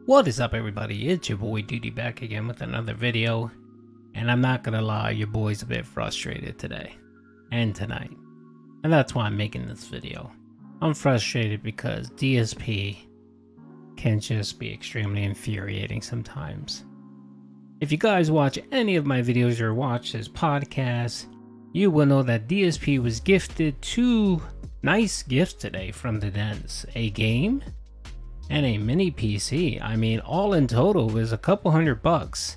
What is up, everybody? It's your boy Duty back again with another video, and I'm not gonna lie, your boy's a bit frustrated today and tonight, and that's why I'm making this video. I'm frustrated because DSP can just be extremely infuriating sometimes. If you guys watch any of my videos or watch this podcast, you will know that DSP was gifted two nice gifts today from the Dents: a game and a mini PC. I mean, all in total was a couple $100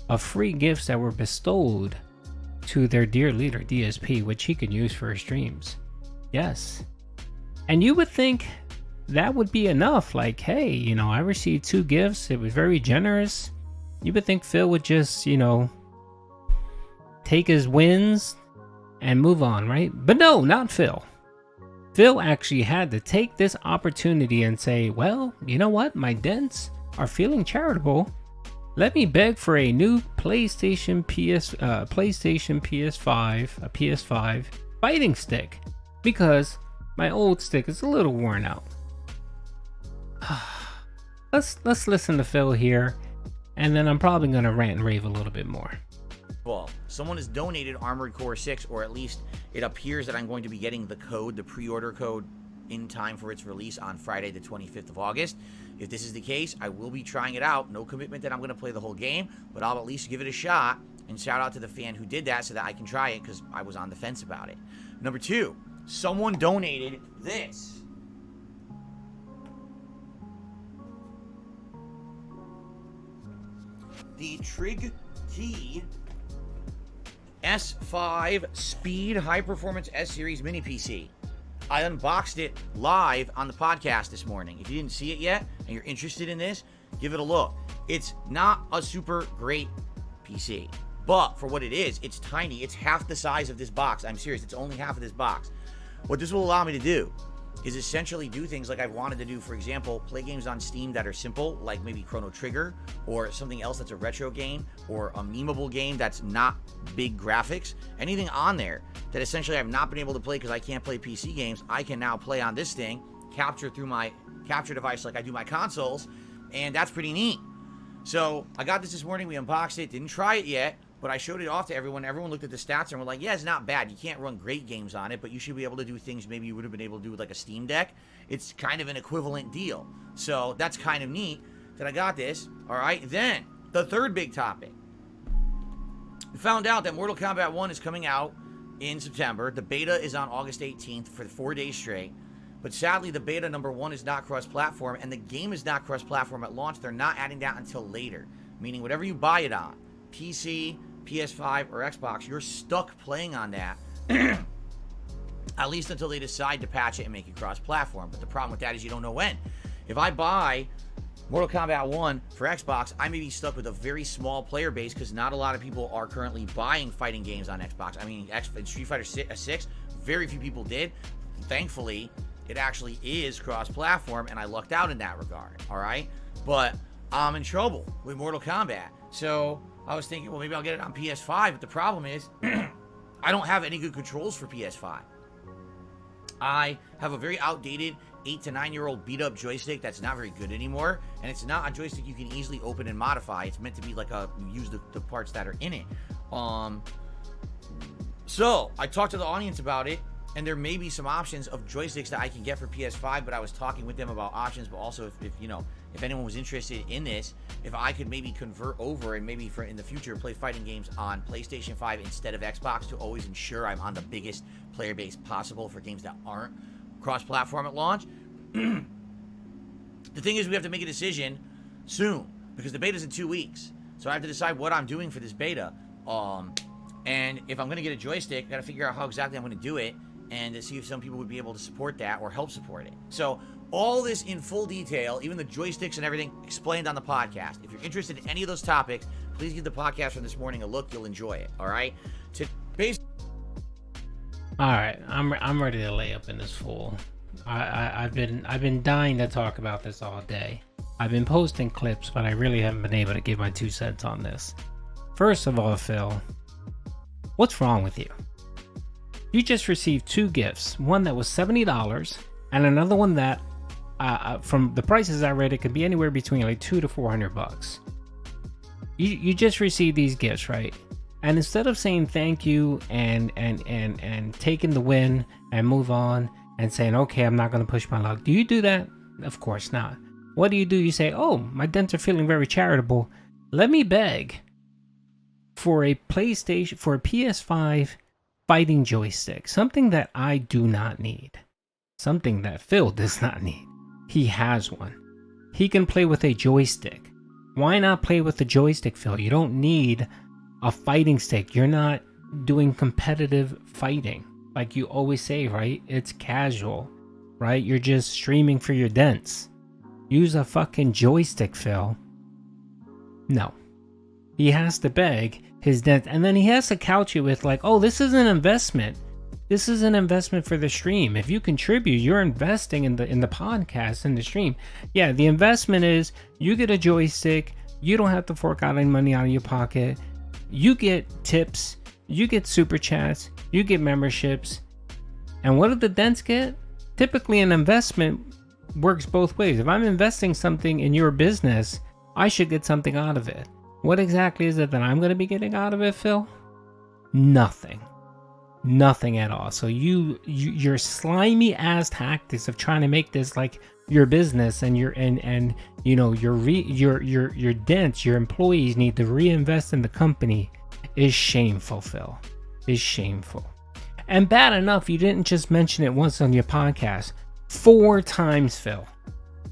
of free gifts that were bestowed to their dear leader DSP, which he could use for his streams. Yes. And you would think that would be enough. Like, hey, you know, I received two gifts. It was very generous. You would think Phil would just, you know, take his wins and move on, right? But no, not Phil. Phil actually had to take this opportunity and say, well, you know what? My Dents are feeling charitable. Let me beg for a new PlayStation PS5 fighting stick, because my old stick is a little worn out. Let's listen to Phil here, and then I'm probably gonna rant and rave a little bit more. Well, someone has donated Armored Core 6, or at least it appears that I'm going to be getting the code, the pre-order code, in time for its release on Friday the 25th of August. If this is the case, I will be trying it out. No commitment that I'm going to play the whole game, but I'll at least give it a shot, and shout out to the fan who did that so that I can try it, because I was on the fence about it. Number two, someone donated this. The Trig Key S5 Speed High Performance S Series Mini PC. I unboxed it live on the podcast this morning. If you didn't see it yet and you're interested in this, give it a look. It's not a super great PC, but for what it is, it's tiny. It's half the size of this box. I'm serious, it's only half of this box. What this will allow me to do is essentially do things like I've wanted to do. For example, play games on Steam that are simple, like maybe Chrono Trigger, or something else that's a retro game, or a memeable game that's not big graphics. Anything on there that essentially I've not been able to play because I can't play PC games, I can now play on this thing, capture through my capture device like I do my consoles, and that's pretty neat. So I got this morning, we unboxed it, didn't try it yet, but I showed it off to everyone. Everyone looked at the stats and were like, yeah, it's not bad. You can't run great games on it, but you should be able to do things maybe you would have been able to do with like a Steam Deck. It's kind of an equivalent deal. So that's kind of neat that I got this. All right, then the third big topic. We found out that Mortal Kombat 1 is coming out in September. The beta is on August 18th for 4 days straight. But sadly, the beta number 1 is not cross-platform, and the game is not cross-platform at launch. They're not adding that until later, meaning whatever you buy it on, PC, PS5, or Xbox, you're stuck playing on that at least until they decide to patch it and make it cross-platform. But the problem with that is you don't know when. If I buy Mortal Kombat 1 for Xbox, I may be stuck with a very small player base because not a lot of people are currently buying fighting games on Xbox. I mean, Street Fighter 6, very few people did. Thankfully, it actually is cross-platform, and I lucked out in that regard, all right? But I'm in trouble with Mortal Kombat. So I was thinking, well, maybe I'll get it on PS5, but the problem is I don't have any good controls for PS5. I have a very outdated 8 to 9-year-old beat-up joystick that's not very good anymore, and it's not a joystick you can easily open and modify. It's meant to be like use the parts that are in it. So I talked to the audience about it, and there may be some options of joysticks that I can get for PS5, but I was talking with them about options, but also if you know, if anyone was interested in this, if I could maybe convert over and maybe for in the future play fighting games on PlayStation 5 instead of Xbox to always ensure I'm on the biggest player base possible for games that aren't cross-platform at launch. The thing is, we have to make a decision soon because the beta's in 2 weeks. So I have to decide what I'm doing for this beta. And if I'm going to get a joystick, I got to figure out how exactly I'm going to do it, and to see if some people would be able to support that or help support it. So all this in full detail, even the joysticks and everything, explained on the podcast. If you're interested in any of those topics, please give the podcast from this morning a look. You'll enjoy it. All right. All right, I'm ready to lay up in this fool. I've been dying to talk about this all day. I've been posting clips, but I really haven't been able to give my 2 cents on this. First of all, Phil, what's wrong with you? You just received 2 gifts, one that was $70 and another one that from the prices I read, it could be anywhere between like $200 to $400. You just receive these gifts, right? And instead of saying thank you and taking the win and move on and saying, okay, I'm not going to push my luck, do you do that? Of course not. What do? You say, oh, my dents are feeling very charitable. Let me beg for a PlayStation, for a PS5 fighting joystick. Something that I do not need. Something that Phil does not need. He has one. He can play with a joystick. Why not play with the joystick, Phil? You don't need a fighting stick. You're not doing competitive fighting like you always say, right? It's casual, right? You're just streaming for your dents. Use a fucking joystick, Phil. No. He has to beg his dent, and then he has to couch it with like, oh, this is an investment. This is an investment for the stream. If you contribute, you're investing in the podcast, in the stream. Yeah, the investment is you get a joystick. You don't have to fork out any money out of your pocket. You get tips. You get super chats. You get memberships. And what do the dents get? Typically, an investment works both ways. If I'm investing something in your business, I should get something out of it. What exactly is it that I'm going to be getting out of it, Phil? Nothing. Nothing at all. So your slimy ass tactics of trying to make this like your business and your dents, your employees need to reinvest in the company is shameful, Phil. Is shameful. And bad enough you didn't just mention it once on your podcast. 4 times, Phil.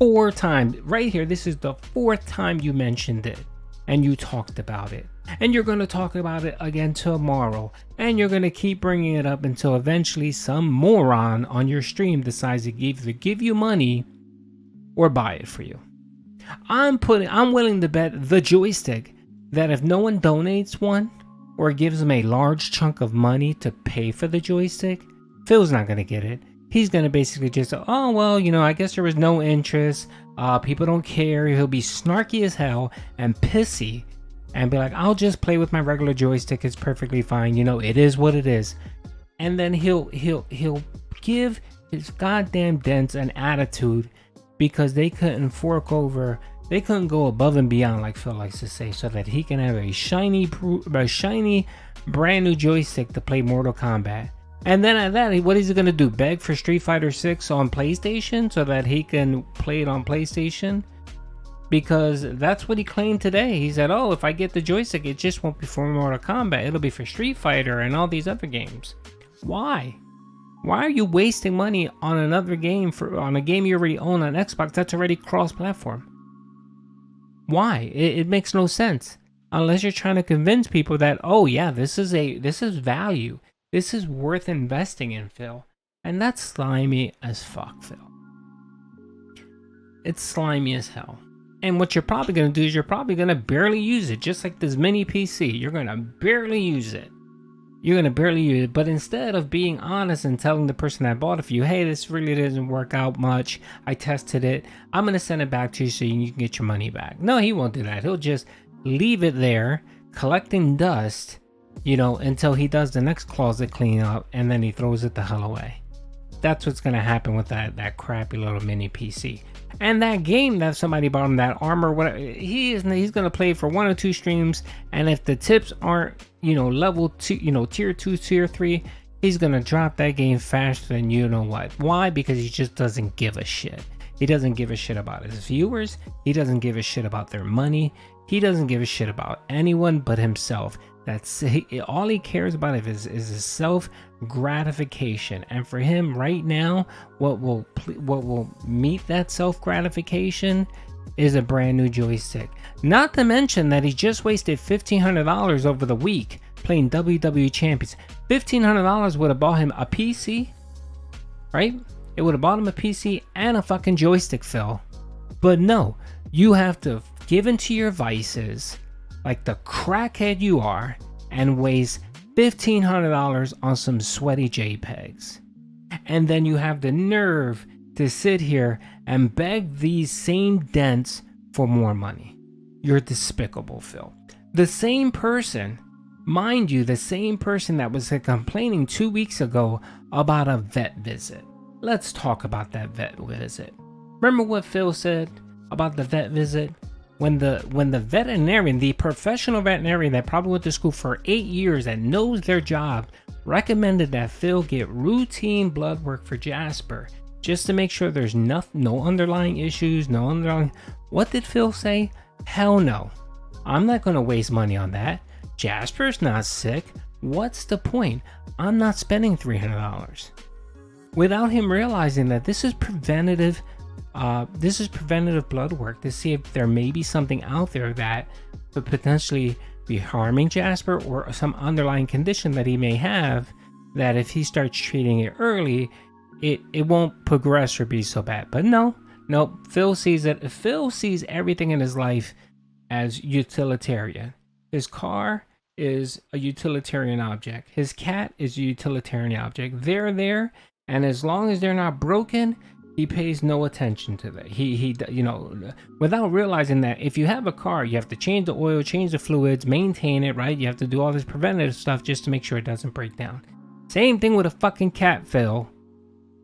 4 times. Right here, this is the 4th time you mentioned it. And you talked about it. And you're going to talk about it again tomorrow. And you're going to keep bringing it up until eventually some moron on your stream decides to either give you money or buy it for you. I'm willing to bet the joystick that if no one donates one or gives them a large chunk of money to pay for the joystick, Phil's not going to get it. He's going to basically just say, oh, well, I guess there was no interest. People don't care. He'll be snarky as hell and pissy and be like, I'll just play with my regular joystick. It's perfectly fine. It is what it is. And then he'll give his goddamn dents an attitude because they couldn't go above and beyond, like Phil likes to say, so that he can have a shiny brand new joystick to play Mortal Kombat. And then at that, what is he going to do? Beg for Street Fighter 6 on PlayStation so that he can play it on PlayStation? Because that's what he claimed today. He said, oh, if I get the joystick, it just won't be for Mortal Kombat. It'll be for Street Fighter and all these other games. Why? Why are you wasting money on another game, on a game you already own on Xbox that's already cross-platform? Why? It makes no sense. Unless you're trying to convince people that, oh yeah, this is value. This is worth investing in, Phil. And that's slimy as fuck, Phil. It's slimy as hell. And what you're probably going to do is you're probably going to barely use it. Just like this mini PC. You're going to barely use it. But instead of being honest and telling the person that bought it for you, hey, this really doesn't work out much. I tested it. I'm going to send it back to you so you can get your money back. No, he won't do that. He'll just leave it there, collecting dust, until he does the next closet cleanup, and then he throws it the hell away. That's what's going to happen with that crappy little mini PC. And that game that somebody bought him, that armor, whatever, he's going to play for 1 or 2 streams, and if the tips aren't, level 2, tier 2, tier 3, he's going to drop that game faster than you know what. Why? Because he just doesn't give a shit. He doesn't give a shit about his viewers. He doesn't give a shit about their money. He doesn't give a shit about anyone but himself. All he cares about is his self gratification, and for him right now, what will meet that self gratification is a brand new joystick. Not to mention that he just wasted $1,500 over the week playing WWE Champions. $1,500 would have bought him a PC, right? It would have bought him a PC and a fucking joystick, Phil. But no, you have to give into your vices like the crackhead you are and waste $1,500 on some sweaty JPEGs. And then you have the nerve to sit here and beg these same dents for more money. You're despicable, Phil. The same person, mind you, the same person that was complaining 2 weeks ago about a vet visit. Let's talk about that vet visit. Remember what Phil said about the vet visit? When the veterinarian, the professional veterinarian that probably went to school for 8 years that knows their job, recommended that Phil get routine blood work for Jasper just to make sure there's no underlying issues, no underlying... What did Phil say? Hell no. I'm not going to waste money on that. Jasper's not sick. What's the point? I'm not spending $300. Without him realizing that this is preventative blood work to see if there may be something out there that could potentially be harming Jasper, or some underlying condition that he may have, that if he starts treating it early, it won't progress or be so bad. But no, Phil sees it. Phil sees everything in his life as utilitarian. His car is a utilitarian object. His cat is a utilitarian object. They're there, and as long as they're not broken, he pays no attention to that. He without realizing that if you have a car, you have to change the oil, change the fluids, maintain it, right? You have to do all this preventative stuff just to make sure it doesn't break down. Same thing with a fucking cat, Phil.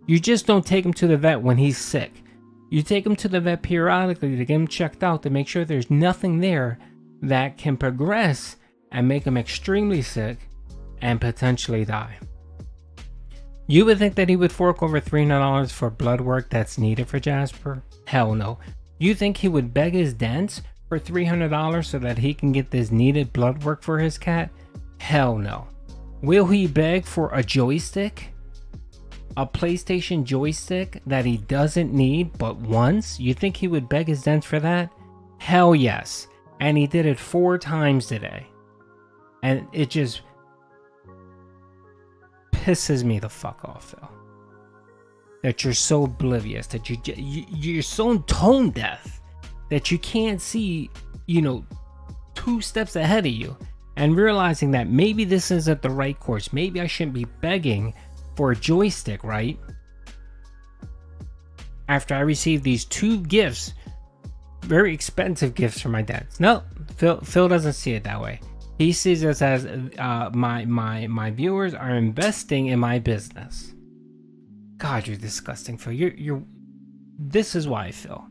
You just don't take him to the vet when he's sick. You take him to the vet periodically to get him checked out to make sure there's nothing there that can progress and make him extremely sick and potentially die. You would think that he would fork over $300 for blood work that's needed for Jasper? Hell no. You think he would beg his Dents for $300 so that he can get this needed blood work for his cat? Hell no. Will he beg for a joystick? A PlayStation joystick that he doesn't need but wants? You think he would beg his Dents for that? Hell yes. And he did it 4 times today. And it just pisses me the fuck off, Phil. That you're so oblivious, that you're so tone deaf that you can't see, 2 steps ahead of you, and realizing that maybe this isn't the right course. Maybe I shouldn't be begging for a joystick, right? After I received these 2 gifts, very expensive gifts from my dad. No, Phil doesn't see it that way. He sees this as my viewers are investing in my business. God, you're disgusting, Phil. This is why, Phil.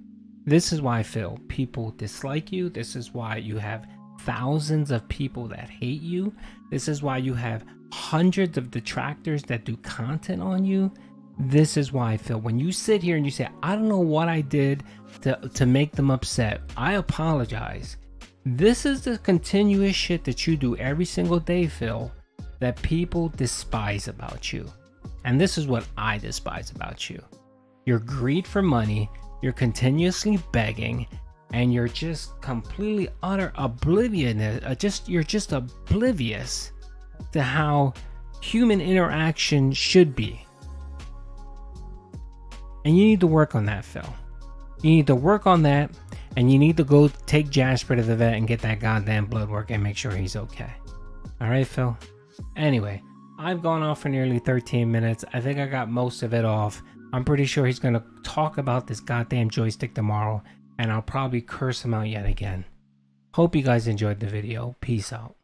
This is why, Phil, people dislike you. This is why you have thousands of people that hate you. This is why you have hundreds of detractors that do content on you. This is why, Phil, when you sit here and you say, I don't know what I did to make them upset, I apologize. This is the continuous shit that you do every single day, Phil, that people despise about you. And this is what I despise about you. Your greed for money, you're continuously begging, and you're just completely utter oblivion. You're just oblivious to how human interaction should be. And you need to work on that, Phil. You need to work on that, and you need to go take Jasper to the vet and get that goddamn blood work and make sure he's okay. Alright, Phil? Anyway, I've gone off for nearly 13 minutes. I think I got most of it off. I'm pretty sure he's going to talk about this goddamn joystick tomorrow, and I'll probably curse him out yet again. Hope you guys enjoyed the video. Peace out.